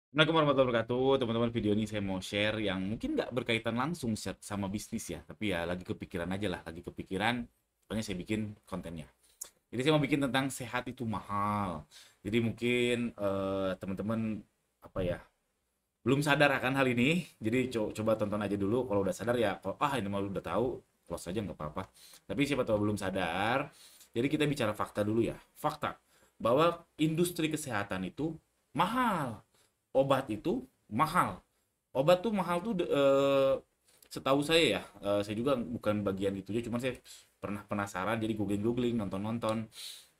Assalamualaikum warahmatullahi wabarakatuh, teman-teman. Video ini saya mau share yang mungkin nggak berkaitan langsung sama bisnis ya, tapi ya lagi kepikiran aja lah, lagi kepikiran, pokoknya saya bikin kontennya. Jadi saya mau bikin tentang sehat itu mahal. Jadi mungkin teman-teman apa ya, belum sadar akan hal ini, jadi coba tonton aja dulu. Kalau udah sadar ya, kalau ini mau udah tahu, close aja nggak apa-apa. Tapi siapa tahu belum sadar, jadi kita bicara fakta dulu ya. Fakta bahwa industri kesehatan itu mahal, obat itu mahal. Obat tuh mahal tuh setahu saya ya, saya juga bukan bagian itu ya, cuman saya pernah penasaran jadi googling-googling, nonton-nonton.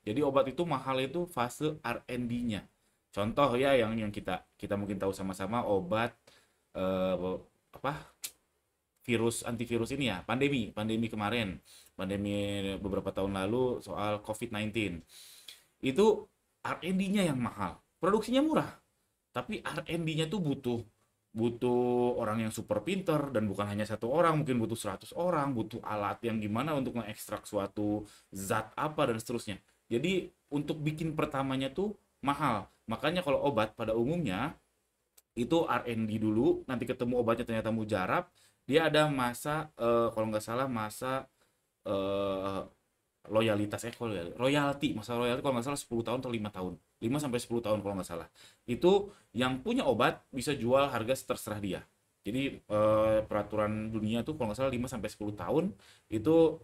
Jadi obat itu mahal itu fase R&D-nya. Contoh ya yang kita kita mungkin tahu sama-sama obat eh, apa virus antivirus ini ya, pandemi, pandemi kemarin, pandemi beberapa tahun lalu soal COVID-19. Itu R&D-nya yang mahal. Produksinya murah, tapi R&D-nya tuh butuh butuh orang yang super pinter, dan bukan hanya satu orang, mungkin butuh 100 orang, butuh alat yang gimana untuk mengekstrak suatu zat apa dan seterusnya. Jadi untuk bikin pertamanya tuh mahal. Makanya kalau obat pada umumnya itu R&D dulu, nanti ketemu obatnya ternyata mujarab, dia ada masa kalau nggak salah masa eh, loyalitas royalti, masa royalti kalau nggak salah 10 tahun atau 5 tahun, 5 sampai 10 tahun kalau nggak salah. Itu yang punya obat bisa jual harga terserah dia. Jadi peraturan dunia tuh kalau nggak salah 5 sampai 10 tahun itu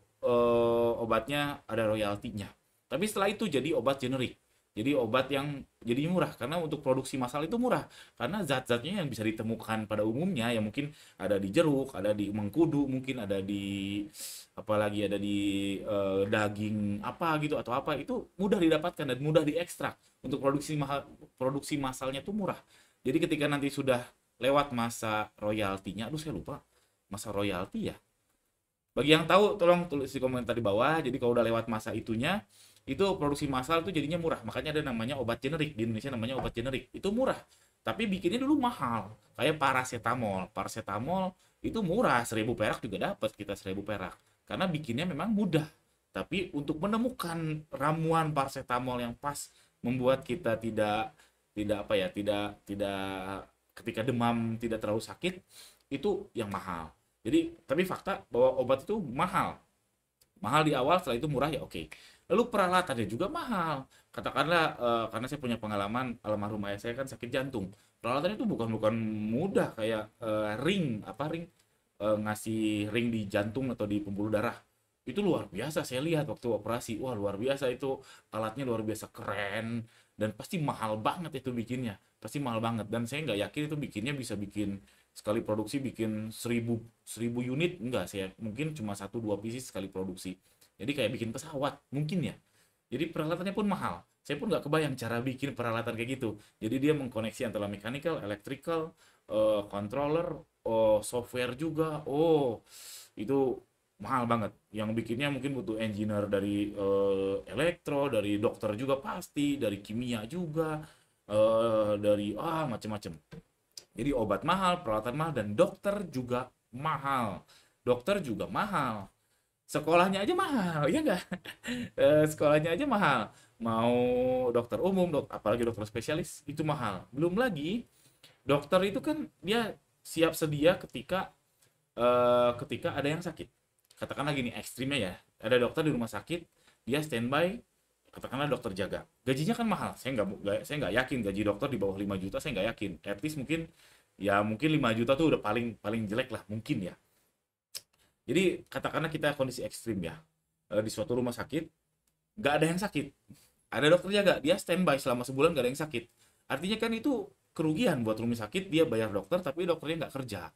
obatnya ada royaltinya. Tapi setelah itu jadi obat generik. Jadi obat yang jadi murah karena untuk produksi massal itu murah, karena zat-zatnya yang bisa ditemukan pada umumnya yang mungkin ada di jeruk, ada di mengkudu, mungkin ada di apalagi ada di daging apa gitu atau apa, itu mudah didapatkan dan mudah diekstrak. Untuk produksi massalnya tuh murah. Jadi ketika nanti sudah lewat masa royaltinya, aduh saya lupa masa royalti ya. Bagi yang tahu tolong tulis di komentar di bawah. Jadi kalau udah lewat masa itunya, itu produksi massal itu jadinya murah. Makanya ada namanya obat generik. Di Indonesia namanya obat generik. Itu murah. Tapi bikinnya dulu mahal. Kayak paracetamol. Paracetamol itu murah, 1.000 perak juga dapat kita, 1.000 perak. Karena bikinnya memang mudah. Tapi untuk menemukan ramuan paracetamol yang pas membuat kita tidak tidak apa ya, tidak tidak ketika demam tidak terlalu sakit, itu yang mahal. Jadi, tapi fakta bahwa obat itu mahal. Mahal di awal, setelah itu murah ya oke. Lalu peralatannya juga mahal. Katakanlah karena saya punya pengalaman, almarhum ayah saya kan sakit jantung. Peralatannya itu bukan bukan mudah, kayak ring, apa ring, ngasih ring di jantung atau di pembuluh darah. Itu luar biasa, saya lihat waktu operasi. Wah, luar biasa itu, alatnya luar biasa keren, dan pasti mahal banget itu bikinnya. Pasti mahal banget, dan saya nggak yakin itu bikinnya bisa bikin sekali produksi bikin 1.000 unit, enggak, saya mungkin cuma satu dua pieces sekali produksi. Jadi kayak bikin pesawat mungkin ya. Jadi peralatannya pun mahal. Saya pun nggak kebayang cara bikin peralatan kayak gitu. Jadi dia mengkoneksi antara mechanical, electrical, controller, software juga. Oh, itu mahal banget. Yang bikinnya mungkin butuh engineer dari elektro, dari dokter juga pasti, dari kimia juga, dari macem-macem. Jadi obat mahal, perawatan mahal, dan dokter juga mahal. Dokter juga mahal. Sekolahnya aja mahal, ya nggak? Sekolahnya aja mahal. Mau dokter umum, apalagi dokter spesialis, itu mahal. Belum lagi, dokter itu kan dia siap sedia ketika ketika ada yang sakit. Katakanlah gini, ekstrimnya ya, ada dokter di rumah sakit, dia standby, katakanlah dokter jaga. Gajinya kan mahal. Saya nggak yakin gaji dokter di bawah 5 juta, saya nggak yakin. At least mungkin ya mungkin 5 juta tuh udah paling paling jelek lah mungkin ya. Jadi katakanlah kita kondisi ekstrim ya, di suatu rumah sakit nggak ada yang sakit, ada dokter jaga, dia standby selama sebulan nggak ada yang sakit. Artinya kan itu kerugian buat rumah sakit, dia bayar dokter tapi dokternya nggak kerja,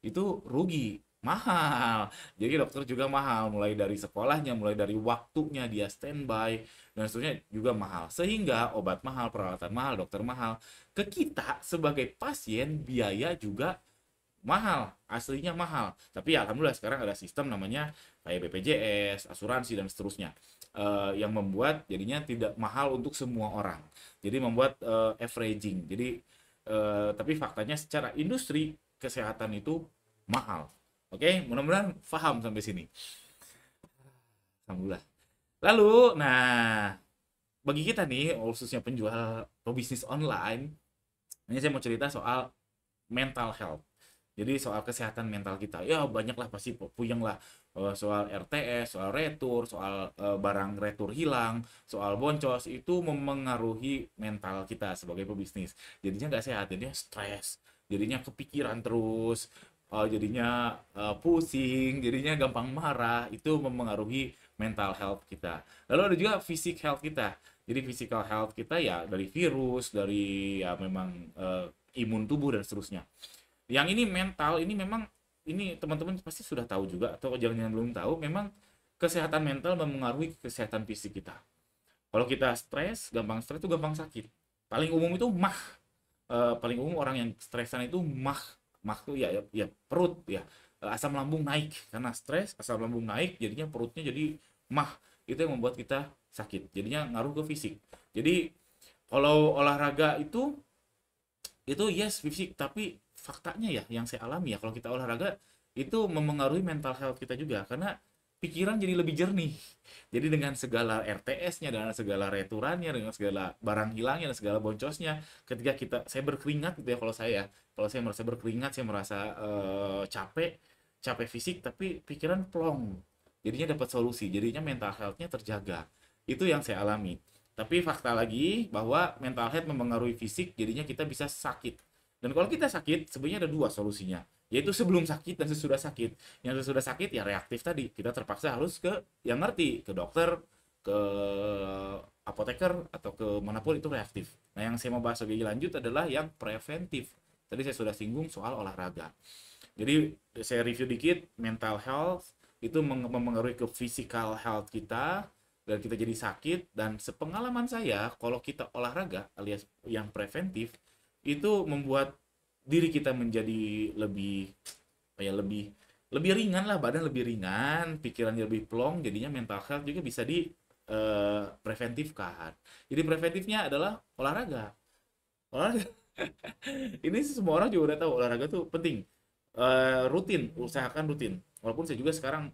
itu rugi, mahal. Jadi dokter juga mahal, mulai dari sekolahnya, mulai dari waktunya dia standby, dan seterusnya juga mahal. Sehingga obat mahal, peralatan mahal, dokter mahal. Ke kita sebagai pasien, biaya juga mahal, aslinya mahal. Tapi ya alhamdulillah sekarang ada sistem namanya kayak BPJS, asuransi dan seterusnya. Yang membuat jadinya tidak mahal untuk semua orang. Jadi membuat averaging. Jadi tapi faktanya secara industri kesehatan itu mahal. Oke, mudah-mudahan paham sampai sini. Alhamdulillah. Lalu, nah, bagi kita nih, khususnya penjual pebisnis online, Ini saya mau cerita soal mental health. Jadi soal kesehatan mental kita, ya banyak lah pasti puyeng lah. Soal RTS, soal retur, soal barang retur hilang, soal boncos, itu memengaruhi mental kita sebagai pebisnis. Jadinya nggak sehat, jadinya stres, jadinya kepikiran terus, jadinya pusing, jadinya gampang marah, itu memengaruhi mental health kita. Lalu ada juga fisik health kita. Jadi physical health kita ya dari virus, dari ya memang imun tubuh dan seterusnya. Yang ini mental, ini memang ini teman-teman pasti sudah tahu juga atau jangan-jangan belum tahu, memang kesehatan mental memengaruhi kesehatan fisik kita. Kalau kita gampang stres itu gampang sakit. Paling umum itu mah. Paling umum orang yang stresan itu mah. Mah tuh ya perut ya. Asam lambung naik karena stres, asam lambung naik jadinya perutnya jadi mah. Itu yang membuat kita sakit. Jadinya ngaruh ke fisik. Jadi kalau olahraga itu yes fisik, tapi faktanya ya yang saya alami ya kalau kita olahraga itu memengaruhi mental health kita juga karena pikiran jadi lebih jernih. Jadi dengan segala RTS-nya, dengan segala returannya, dengan segala barang hilangnya dan segala boncosnya, ketika saya berkeringat gitu ya, kalau saya merasa berkeringat, saya merasa capek, capek fisik, tapi pikiran plong. Jadinya dapat solusi, jadinya mental health-nya terjaga. Itu yang saya alami. Tapi fakta lagi bahwa mental health memengaruhi fisik, jadinya kita bisa sakit. Dan kalau kita sakit, sebenarnya ada dua solusinya, yaitu sebelum sakit dan sesudah sakit. Yang sesudah sakit ya reaktif tadi, kita terpaksa harus ke yang ngerti, ke dokter, ke apoteker, atau ke manapun itu reaktif. Nah yang saya mau bahas lebih lanjut adalah yang preventif. Tadi saya sudah singgung soal olahraga. Jadi saya review dikit, mental health itu memengaruhi ke physical health kita, dan kita jadi sakit. Dan sepengalaman saya, kalau kita olahraga alias yang preventif, itu membuat diri kita menjadi lebih apa ya, lebih ringan lah, badan lebih ringan, pikirannya lebih plong, jadinya mental health juga bisa di preventifkan. Jadi preventifnya adalah olahraga. Olahraga ini semua orang juga udah tahu olahraga tuh penting. Rutin, usahakan rutin. Walaupun saya juga sekarang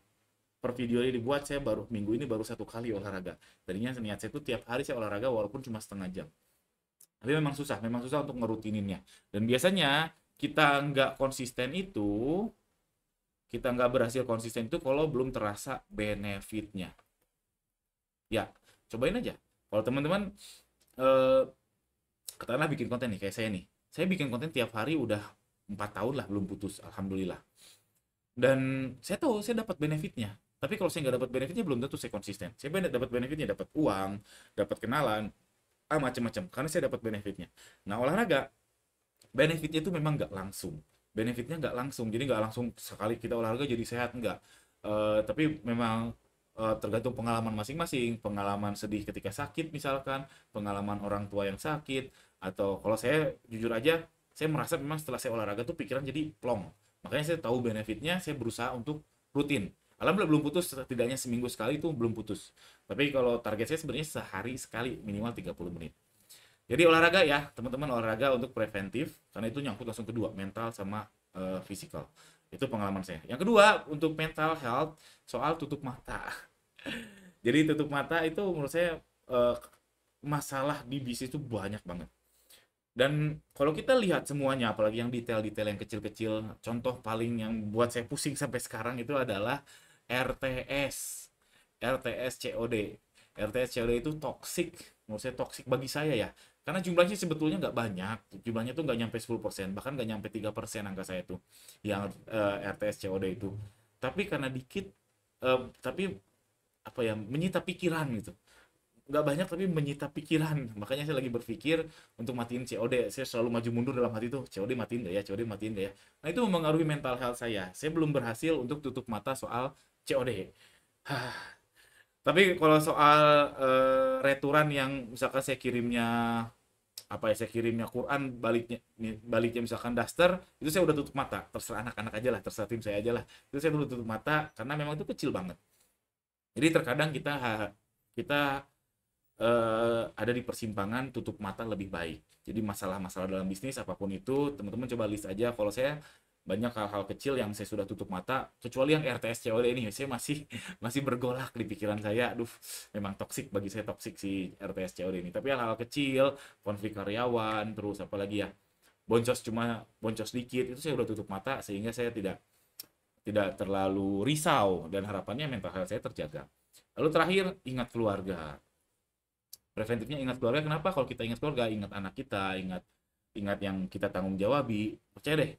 per video ini dibuat, saya minggu ini baru 1 kali olahraga. Tadinya niat saya tuh tiap hari saya olahraga walaupun cuma setengah jam. Tapi memang susah untuk ngerutininnya. Dan biasanya kita nggak berhasil konsisten itu kalau belum terasa benefitnya. Ya, cobain aja. Kalau teman-teman eh, katakanlah bikin konten nih kayak saya nih. Saya bikin konten tiap hari udah 4 tahun lah belum putus, alhamdulillah. Dan saya tahu saya dapat benefitnya. Tapi kalau saya nggak dapat benefitnya belum tentu saya konsisten. Saya dapat benefitnya, dapat uang, dapat kenalan, macam-macam. Karena saya dapat benefitnya. Nah olahraga, benefitnya itu memang nggak langsung. Benefitnya nggak langsung. Jadi nggak langsung sekali kita olahraga jadi sehat, nggak. Tapi memang tergantung pengalaman masing-masing. Pengalaman sedih ketika sakit misalkan, pengalaman orang tua yang sakit, atau kalau saya jujur aja, saya merasa memang setelah saya olahraga tuh pikiran jadi plong. Makanya saya tahu benefitnya, saya berusaha untuk rutin. Alhamdulillah belum putus, setidaknya seminggu sekali itu belum putus. Tapi kalau target saya sebenarnya sehari sekali minimal 30 menit. Jadi olahraga ya, teman-teman, olahraga untuk preventif karena itu nyangkut langsung kedua, mental sama physical. Itu pengalaman saya. Yang kedua, untuk mental health, soal tutup mata. Jadi tutup mata itu menurut saya masalah di bisnis itu banyak banget. Dan kalau kita lihat semuanya, apalagi yang detail-detail yang kecil-kecil, contoh paling yang buat saya pusing sampai sekarang itu adalah RTS. RTS COD. RTS COD itu toxic, menurut saya toxic bagi saya ya. Karena jumlahnya sebetulnya nggak banyak, jumlahnya tuh nggak nyampe 10%, bahkan nggak nyampe 3% angka saya tuh, yang RTS COD itu. Tapi karena dikit, tapi apa ya, menyita pikiran gitu. Nggak banyak tapi menyita pikiran, makanya saya lagi berpikir untuk matiin COD. Saya selalu maju mundur dalam hati tuh, COD matiin nggak ya, COD matiin nggak ya. Nah itu mempengaruhi mental health saya belum berhasil untuk tutup mata soal COD. Tapi kalau soal returan yang misalkan saya kirimnya Quran, baliknya misalkan daster, itu saya udah tutup mata, terserah anak-anak aja lah, terserah tim saya aja lah, itu saya udah tutup mata karena memang itu kecil banget. Jadi terkadang kita ada di persimpangan tutup mata lebih baik. Jadi masalah-masalah dalam bisnis apapun itu, teman-teman coba list aja. Kalau saya banyak hal-hal kecil yang saya sudah tutup mata, kecuali yang RTS COD ini, saya masih masih bergolak di pikiran saya. Aduh, memang toksik bagi saya, toksik si RTS COD ini. Tapi hal-hal kecil, konflik karyawan, terus apa lagi ya, boncos dikit, itu saya udah tutup mata sehingga saya tidak tidak terlalu risau dan harapannya mental health saya terjaga. Lalu terakhir, ingat keluarga. Preventifnya ingat keluarga. Kenapa? Kalau kita ingat keluarga, ingat anak kita, ingat ingat yang kita tanggung jawabi. Percaya deh,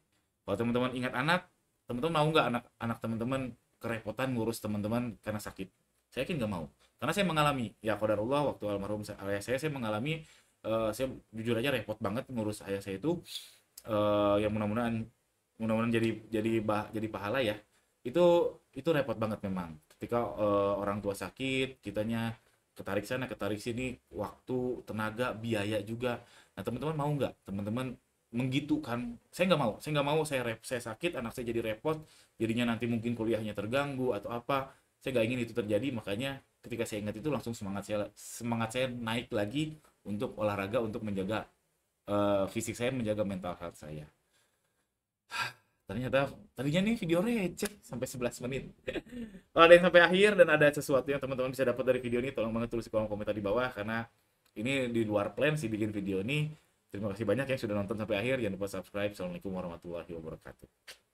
kalau teman-teman ingat anak, teman-teman mau nggak anak teman-teman kerepotan ngurus teman-teman karena sakit? Saya yakin nggak mau. Karena saya mengalami, ya qadarullah, waktu almarhum ayah saya mengalami, saya jujur aja repot banget ngurus ayah saya itu, yang mudah-mudahan mudah-mudahan jadi pahala ya. Itu repot banget memang. Ketika orang tua sakit, kitanya ketarik sana, ketarik sini, waktu, tenaga, biaya juga. Nah, teman-teman mau nggak? Teman-teman menggitukan? Saya sakit, anak saya jadi repot, jadinya nanti mungkin kuliahnya terganggu atau apa. Saya nggak ingin itu terjadi, makanya ketika saya ingat itu langsung semangat saya naik lagi untuk olahraga, untuk menjaga fisik saya, menjaga mental health saya. Ternyata tadinya nih video receh sampai 11 menit. Kalau ada yang sampai akhir dan ada sesuatu yang teman-teman bisa dapat dari video ini, tolong banget tulis di kolom komentar di bawah, karena ini di luar plan sih bikin video ini. Terima kasih banyak yang sudah nonton sampai akhir. Jangan lupa subscribe. Assalamualaikum warahmatullahi wabarakatuh.